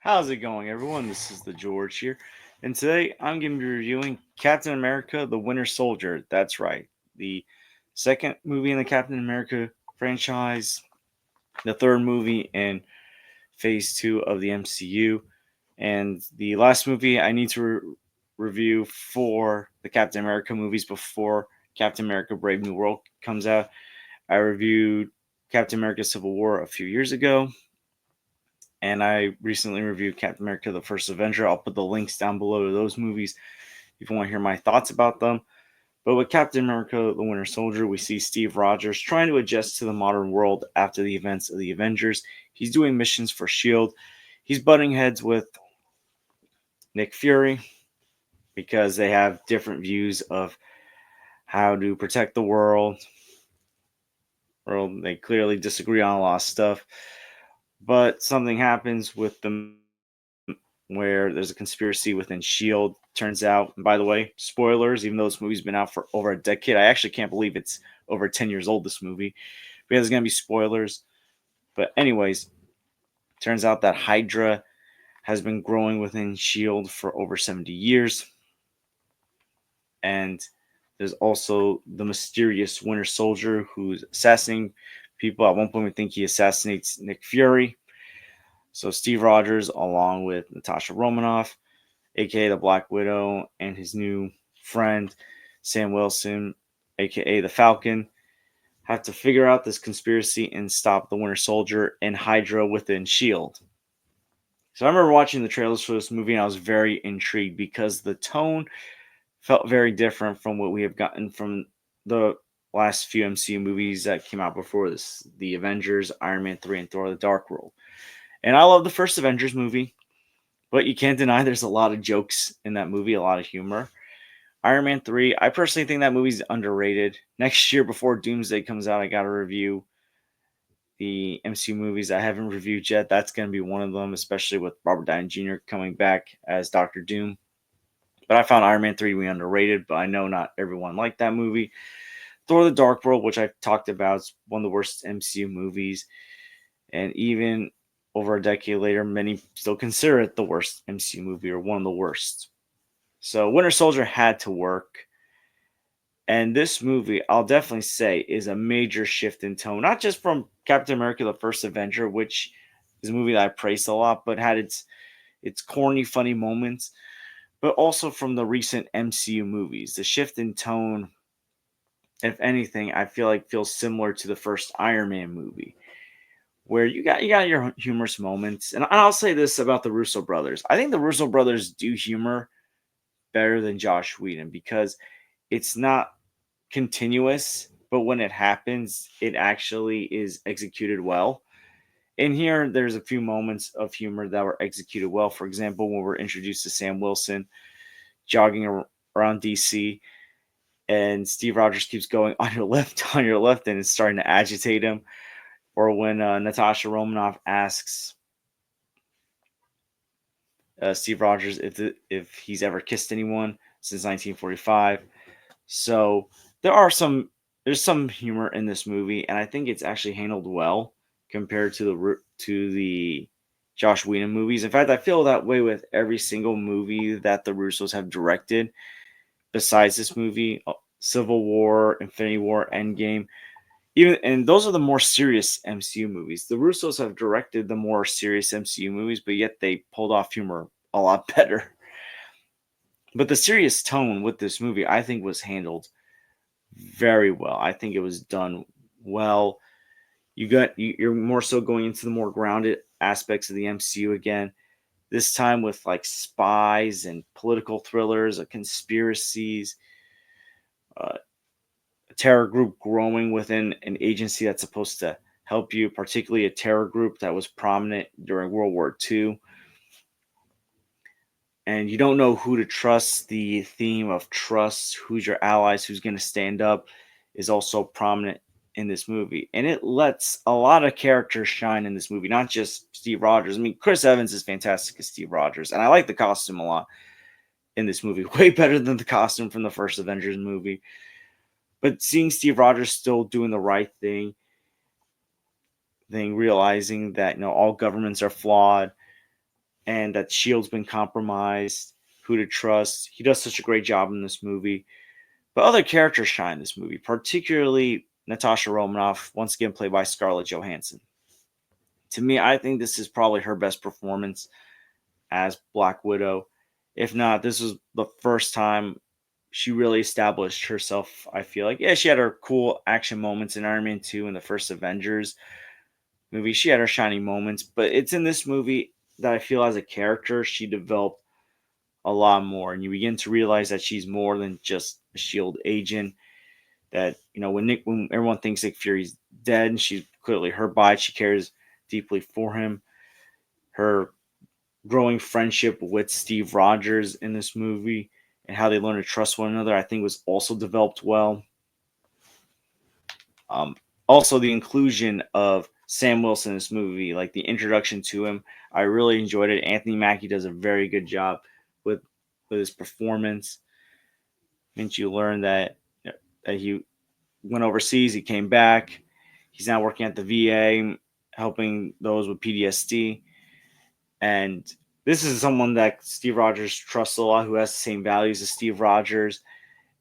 How's it going, everyone? This is the George here, and today I'm going to be reviewing Captain America: The Winter Soldier. That's right, the second movie in the Captain America franchise, the third movie in Phase Two of the MCU, and the last movie I need to review for the Captain America movies before Captain America: Brave New World comes out. I reviewed Captain America: Civil War a few years ago, and I recently reviewed Captain America: The First Avenger. I'll put the links down below to those movies if you want to hear my thoughts about them. But with Captain America: The Winter Soldier, we see Steve Rogers trying to adjust to the modern world after the events of the Avengers. He's doing missions for Shield. He's butting heads with Nick Fury because they have different views of how to protect the world. Or they clearly disagree on a lot of stuff. But something happens with them where there's a conspiracy within Shield. Turns out, and by the way, spoilers, even though this movie's been out for over a decade, I actually can't believe it's over 10 years old, this movie, because there's going to be spoilers. But anyways, turns out that Hydra has been growing within Shield for over 70 years. And there's also the mysterious Winter Soldier who's assassinating people. At one point, we think he assassinates Nick Fury. So Steve Rogers, along with Natasha Romanoff, aka the Black Widow, and his new friend Sam Wilson, aka the Falcon, have to figure out this conspiracy and stop the Winter Soldier and Hydra within Shield. So I remember watching the trailers for this movie and I was very intrigued because the tone felt very different from what we have gotten from the last few MCU movies that came out before this, the Avengers, Iron Man 3, and Thor: The Dark World. And I love the first Avengers movie, but you can't deny there's a lot of jokes in that movie, a lot of humor. Iron Man 3, I personally think that movie's underrated. Next year, before Doomsday comes out, I got to review the MCU movies I haven't reviewed yet. That's going to be one of them, especially with Robert Downey Jr. coming back as Doctor Doom. But I found Iron Man 3 to be underrated, but I know not everyone liked that movie. Thor: The Dark World, which I've talked about, is one of the worst MCU movies. And even over a decade later, many still consider it the worst MCU movie or one of the worst. So Winter Soldier had to work. And this movie, I'll definitely say, is a major shift in tone, not just from Captain America: The First Avenger, which is a movie that I praised a lot, but had its corny, funny moments, but also from the recent MCU movies. The shift in tone, if anything, I feel like feels similar to the first Iron Man movie, where you got your humorous moments. And I'll say this about the Russo brothers: I think the Russo brothers do humor better than Josh Whedon because it's not continuous, but when it happens, it actually is executed well. And here, there's a few moments of humor that were executed well. For example, when we're introduced to Sam Wilson jogging around DC, and Steve Rogers keeps going on your left, and it's starting to agitate him. Or when Natasha Romanoff asks Steve Rogers if he's ever kissed anyone since 1945. So there's some humor in this movie, and I think it's actually handled well compared to the Josh Whedon movies. In fact, I feel that way with every single movie that the Russos have directed, besides this movie, Civil War, Infinity War, Endgame. And those are the more serious MCU movies. The Russos have directed the more serious MCU movies, but yet they pulled off humor a lot better. But the serious tone with this movie, I think, was handled very well. I think it was done well. You're more so going into the more grounded aspects of the MCU again. This time with like spies and political thrillers, conspiracies, a terror group growing within an agency that's supposed to help you, particularly a terror group that was prominent during World War II. And you don't know who to trust. The theme of trust, who's your allies, who's going to stand up, is also prominent in this movie. And it lets a lot of characters shine in this movie, not just Steve Rogers. I mean, Chris Evans is fantastic as Steve Rogers, and I like the costume a lot in this movie, way better than the costume from the first Avengers movie. But seeing Steve Rogers still doing the right thing, realizing that all governments are flawed, and that Shield's been compromised, who to trust. He does such a great job in this movie. But other characters shine in this movie, particularly Natasha Romanoff, once again played by Scarlett Johansson. To me, I think this is probably her best performance as Black Widow. If not, this was the first time she really established herself. I feel like, yeah, she had her cool action moments in Iron Man 2 and the first Avengers movie. She had her shining moments, but it's in this movie that I feel as a character, she developed a lot more. And you begin to realize that she's more than just a Shield agent. That, when everyone thinks Nick Fury's dead, and she's clearly hurt by it, she cares deeply for him. Her growing friendship with Steve Rogers in this movie and how they learn to trust one another, I think was also developed well. Um, Also, the inclusion of Sam Wilson in this movie, like the introduction to him, I really enjoyed it. Anthony Mackie does a very good job with his performance. And you learn that that he went overseas, he came back, he's now working at the VA, helping those with PTSD, and this is someone that Steve Rogers trusts a lot, who has the same values as Steve Rogers.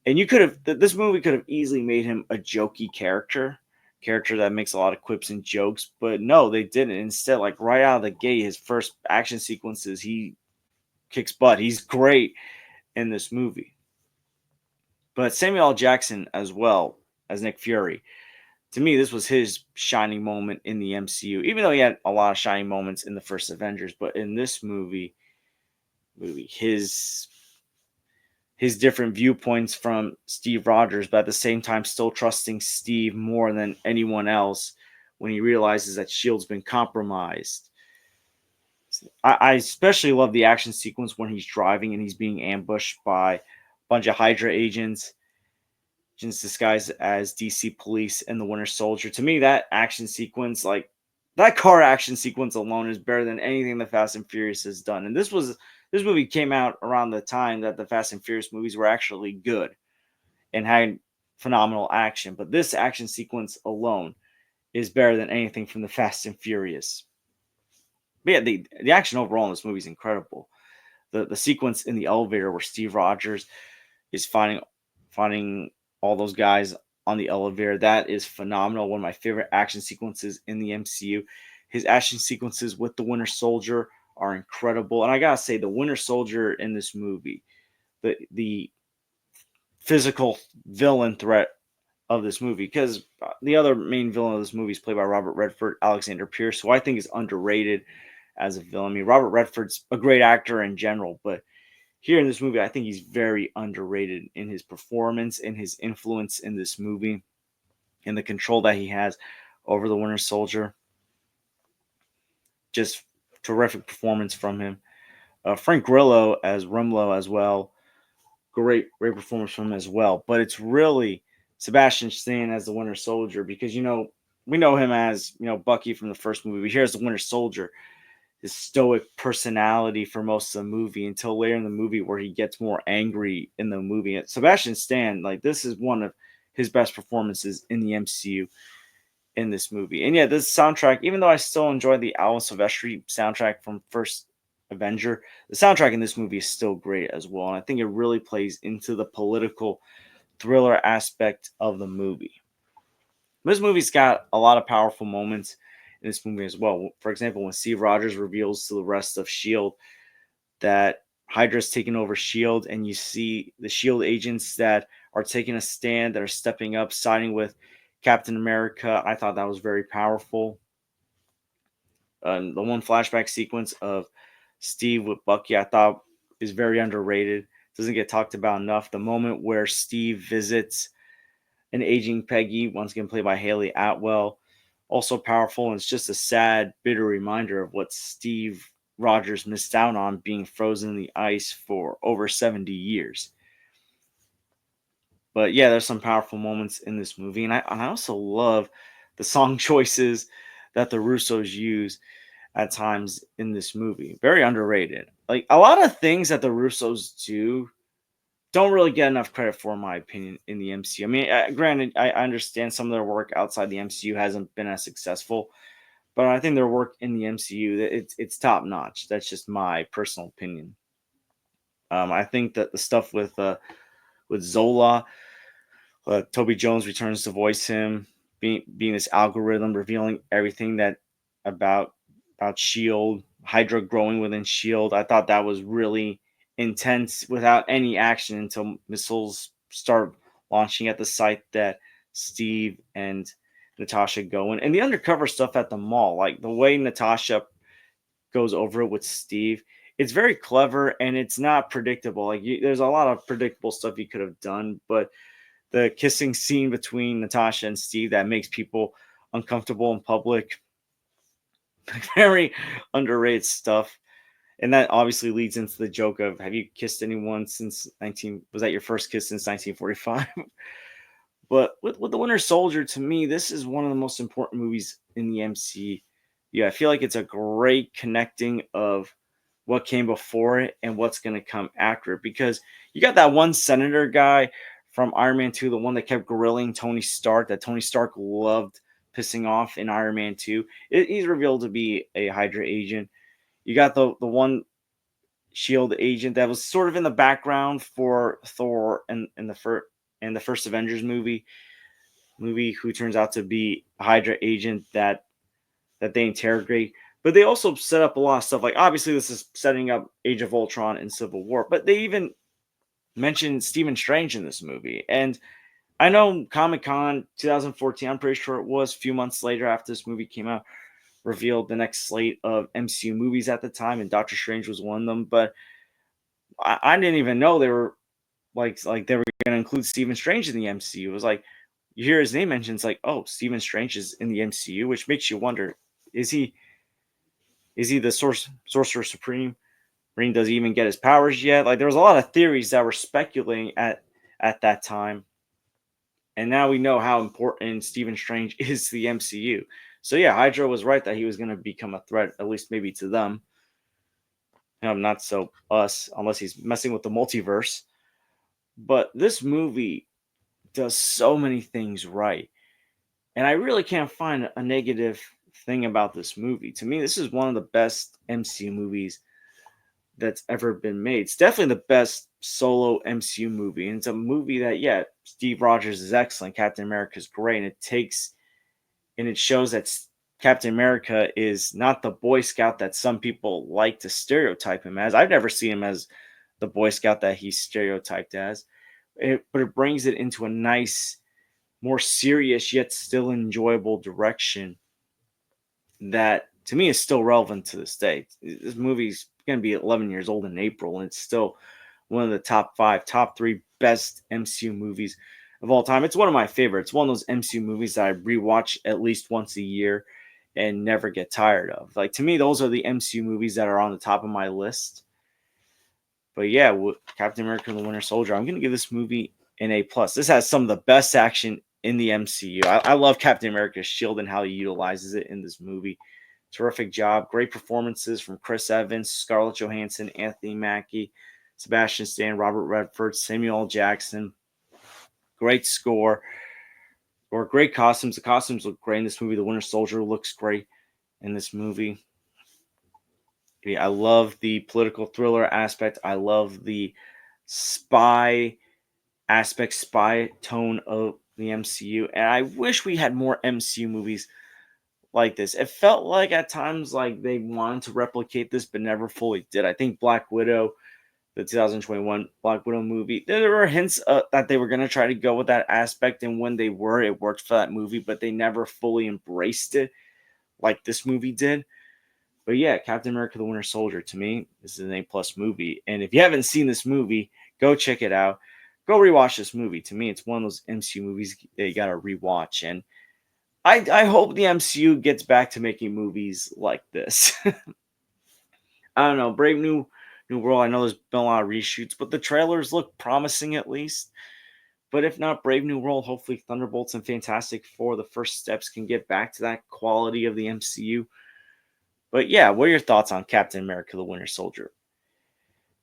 And this movie could have easily made him a jokey character that makes a lot of quips and jokes, but no, they didn't. Instead, like right out of the gate, his first action sequences, he kicks butt. He's great in this movie. But Samuel L. Jackson as well as Nick Fury, to me, this was his shining moment in the MCU. Even though he had a lot of shining moments in the first Avengers, but in this movie, his different viewpoints from Steve Rogers, but at the same time still trusting Steve more than anyone else when he realizes that Shield's been compromised. I especially love the action sequence when he's driving and he's being ambushed by a bunch of Hydra agents disguised as DC police and the Winter Soldier. To me, that action sequence, like that car action sequence alone, is better than anything the Fast and Furious has done. And this movie came out around the time that the Fast and Furious movies were actually good and had phenomenal action. But this action sequence alone is better than anything from the Fast and Furious. But yeah, the action overall in this movie is incredible. The sequence in the elevator where Steve Rogers is finding all those guys on the elevator, that is phenomenal. One of my favorite action sequences in the MCU. His action sequences with the Winter Soldier are incredible, and I gotta say, the Winter Soldier in this movie, the physical villain threat of this movie, because the other main villain of this movie is played by Robert Redford, Alexander Pierce, who I think is underrated as a villain. I mean, Robert Redford's a great actor in general, but here in this movie, I think he's very underrated in his performance, in his influence in this movie, in the control that he has over the Winter Soldier. Just terrific performance from him. Frank Grillo as Rumlow as well. Great performance from him as well. But it's really Sebastian Stan as the Winter Soldier, because we know him as Bucky from the first movie. But here's the Winter Soldier, his stoic personality for most of the movie, until later in the movie where he gets more angry in the movie. Sebastian Stan, like, this is one of his best performances in the MCU in this movie. And yeah, this soundtrack, even though I still enjoy the Alan Silvestri soundtrack from first Avenger, the soundtrack in this movie is still great as well. And I think it really plays into the political thriller aspect of the movie. This movie's got a lot of powerful moments in this movie as well. For example, when Steve Rogers reveals to the rest of S.H.I.E.L.D. that Hydra's taken over S.H.I.E.L.D., and you see the S.H.I.E.L.D. agents that are taking a stand, that are stepping up, siding with Captain America. I thought that was very powerful. The one flashback sequence of Steve with Bucky, I thought, is very underrated. Doesn't get talked about enough. The moment where Steve visits an aging Peggy, once again played by Haley Atwell, also powerful. And it's just a sad, bitter reminder of what Steve Rogers missed out on, being frozen in the ice for over 70 years. But yeah, there's some powerful moments in this movie. And I also love the song choices that the Russos use at times in this movie. Very underrated. Like, a lot of things that the Russos do don't really get enough credit for, in my opinion, in the MCU. I mean, granted, I understand some of their work outside the MCU hasn't been as successful, but I think their work in the MCU it's top notch. That's just my personal opinion. I think that the stuff with Zola, Toby Jones returns to voice him, being this algorithm revealing everything that about Shield, Hydra growing within Shield. I thought that was really intense without any action until missiles start launching at the site that Steve and Natasha go in, and the undercover stuff at the mall, like the way Natasha goes over it with Steve. It's very clever and it's not predictable. There's a lot of predictable stuff you could have done, but the kissing scene between Natasha and Steve that makes people uncomfortable in public, very underrated stuff. And that obviously leads into the joke of, have you kissed anyone since 19? Was that your first kiss since 1945? But with the Winter Soldier, to me, this is one of the most important movies in the MCU. Yeah, I feel like it's a great connecting of what came before it and what's going to come after it. Because you got that one senator guy from Iron Man 2, the one that kept grilling Tony Stark, that Tony Stark loved pissing off in Iron Man 2. He's revealed to be a Hydra agent. You got the one Shield agent that was sort of in the background for Thor and the first Avengers movie, who turns out to be a Hydra agent that they interrogate. But they also set up a lot of stuff. Like, obviously, this is setting up Age of Ultron and Civil War. But they even mentioned Stephen Strange in this movie. And I know Comic Con 2014, I'm pretty sure it was, a few months later after this movie came out, revealed the next slate of MCU movies at the time, and Doctor Strange was one of them. But I didn't even know they were like they were going to include Stephen Strange in the MCU. It was like, you hear his name mentioned, it's like, oh, Stephen Strange is in the MCU, which makes you wonder, is he the sorcerer supreme? Does he even get his powers yet? Like, there was a lot of theories that were speculating at that time, and now we know how important Stephen Strange is to the MCU. So yeah, Hydra was right that he was going to become a threat, at least maybe to them. Not so us, unless he's messing with the multiverse. But this movie does so many things right. And I really can't find a negative thing about this movie. To me, this is one of the best MCU movies that's ever been made. It's definitely the best solo MCU movie. And it's a movie that, yeah, Steve Rogers is excellent. Captain America is great. And it shows that Captain America is not the Boy Scout that some people like to stereotype him as. I've never seen him as the Boy Scout that he's stereotyped as. But it brings it into a nice, more serious yet still enjoyable direction that to me is still relevant to this day. This movie's going to be 11 years old in April, and it's still one of the top 5, top 3 best MCU movies of all time. It's one of my favorites. One of those MCU movies that I rewatch at least once a year and never get tired of. Like, to me, those are the MCU movies that are on the top of my list. But yeah, with Captain America and the Winter Soldier, I'm going to give this movie an A+. This has some of the best action in the MCU. I love Captain America's shield and how he utilizes it in this movie. Terrific job. Great performances from Chris Evans, Scarlett Johansson, Anthony Mackie, Sebastian Stan, Robert Redford, Samuel L. Jackson. Great score. Or great costumes. The costumes look great in this movie. The Winter Soldier looks great in this movie. I love the political thriller aspect. I love the spy aspect, spy tone of the MCU. And I wish we had more MCU movies like this. It felt like at times like they wanted to replicate this, but never fully did. I think Black Widow, the 2021 Black Widow movie, there were hints that they were going to try to go with that aspect. And when they were, it worked for that movie, but they never fully embraced it like this movie did. But yeah, Captain America: The Winter Soldier, to me, this is an A+ movie. And if you haven't seen this movie, go check it out. Go rewatch this movie. To me, it's one of those MCU movies that you got to rewatch. And I hope the MCU gets back to making movies like this. I don't know, Brave New World. I know there's been a lot of reshoots, but the trailers look promising at least. But if not, Brave New World, hopefully Thunderbolts and Fantastic Four, the first steps, can get back to that quality of the MCU. But yeah, what are your thoughts on Captain America: The Winter Soldier?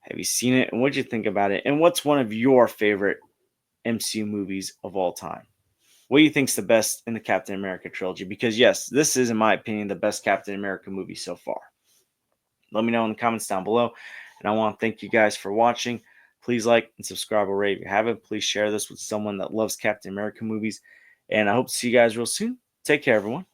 Have you seen it, and what did you think about it? And what's one of your favorite MCU movies of all time? what do you think's the best in the Captain America trilogy? Because yes, this is, in my opinion, the best Captain America movie so far. Let me know in the comments down below. And I want to thank you guys for watching. Please like and subscribe already if you haven't. Please share this with someone that loves Captain America movies. And I hope to see you guys real soon. Take care, everyone.